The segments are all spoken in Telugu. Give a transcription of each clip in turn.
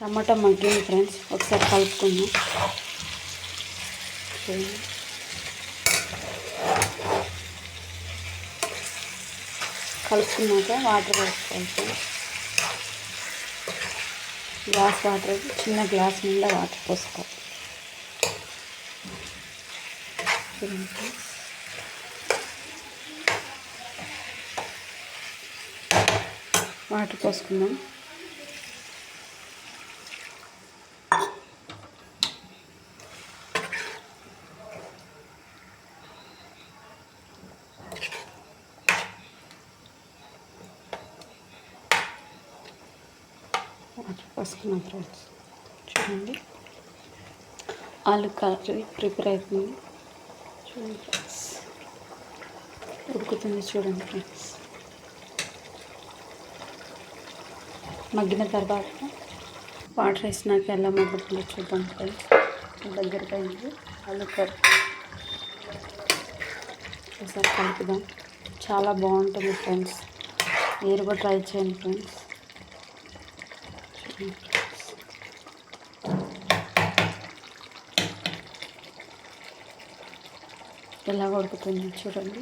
టమాటా మగ్గింది ఫ్రెండ్స్, ఒకసారి కలుపుకుందాం. కలుపుకున్నాక వాటర్ పోసుకోవాలి ఫ్రెండ్స్. గ్లాస్ వాటర్, చిన్న గ్లాస్ నిండా వాటర్ పోసుకోవాలి. వాటర్ పోసుకుందాం. వాటర్ పోసుకున్నాం ఫ్రెండ్స్. చూడండి, ఆలు కర్రీ ప్రిపేర్ అవుతుంది. చూడండి ఫ్రెండ్స్, ఉడుకుతుంది. చూడండి ఫ్రెండ్స్, మగ్గిన తర్వాత వాటర్ వేసినాక ఎలా మగ్గుతుందో చూద్దాం ఫ్రెండ్స్. దగ్గరికి అయింది ఆలు కర్రీ. ఒకసారి కలుపుదాం. చాలా బాగుంటుంది ఫ్రెండ్స్, మీరు కూడా ట్రై చేయండి ఫ్రెండ్స్. ఎలా ఉడుకుతుందో చూడండి.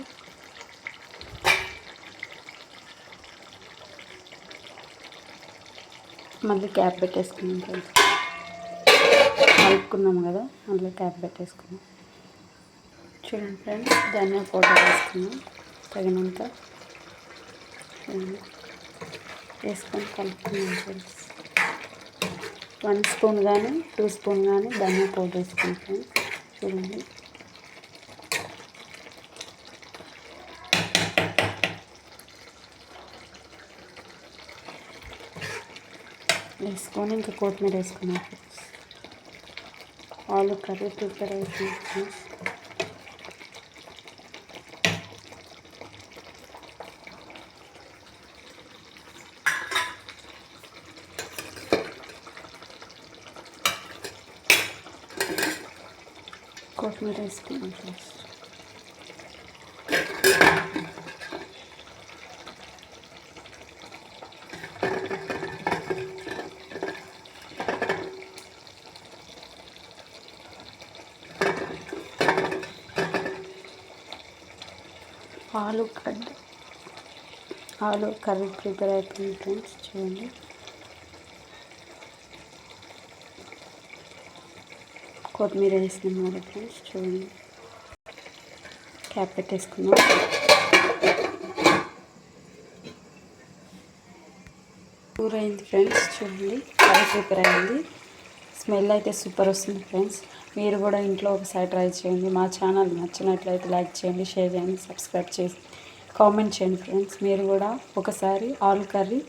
మళ్ళీ క్యాప్ పెట్టేసుకున్నాం ఫ్రెండ్స్. కలుపుకున్నాం కదా, అందులో క్యాప్ పెట్టేసుకున్నాం. చూడండి ఫ్రెండ్స్, ధనియా పౌడర్ వేసుకున్నాం తగినంత. వేసుకొని కలుపుకున్నాం ఫ్రెండ్స్. 1 స్పూన్ కానీ 2 స్పూన్ కానీ ధనియా పౌడర్ వేసుకున్నాం ఫ్రెండ్స్. చూడండి, వేసుకొని ఇంకా కొత్తిమీర వేసుకున్నాం ఫ్రెండ్స్. ఆలు కర్రీ ప్రిపేర్ అవుతుంది ఫ్రెండ్స్. కొత్తిమీర వేసుకున్నాం ఫ్రెండ్స్. ఆలు కర్రీ ప్రిపేర్ అయిపోయింది ఫ్రెండ్స్. చూడండి, కొత్తిమీర వేసినాం కదా ఫ్రెండ్స్. చూడండి, క్యాప్ పెట్టేసుకున్నాం. కూర అయింది ఫ్రెండ్స్. చూడండి, కర్రీ ప్రిపేర్ అయింది. స్మెల్ అయితే సూపర్ వస్తుంది ఫ్రెండ్స్. మీరు కూడా ఇంట్లో ఒకసారి ట్రై చేయండి. మా ఛానల్ నచ్చినట్లయితే లైక్ చేయండి, షేర్ చేయండి, సబ్స్క్రైబ్ చేసి కామెంట్ చేయండి ఫ్రెండ్స్. మీరు కూడా ఒకసారి ఆలు కర్రీ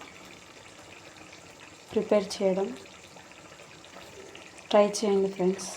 ప్రిపేర్ చేయడం ట్రై చేయండి ఫ్రెండ్స్.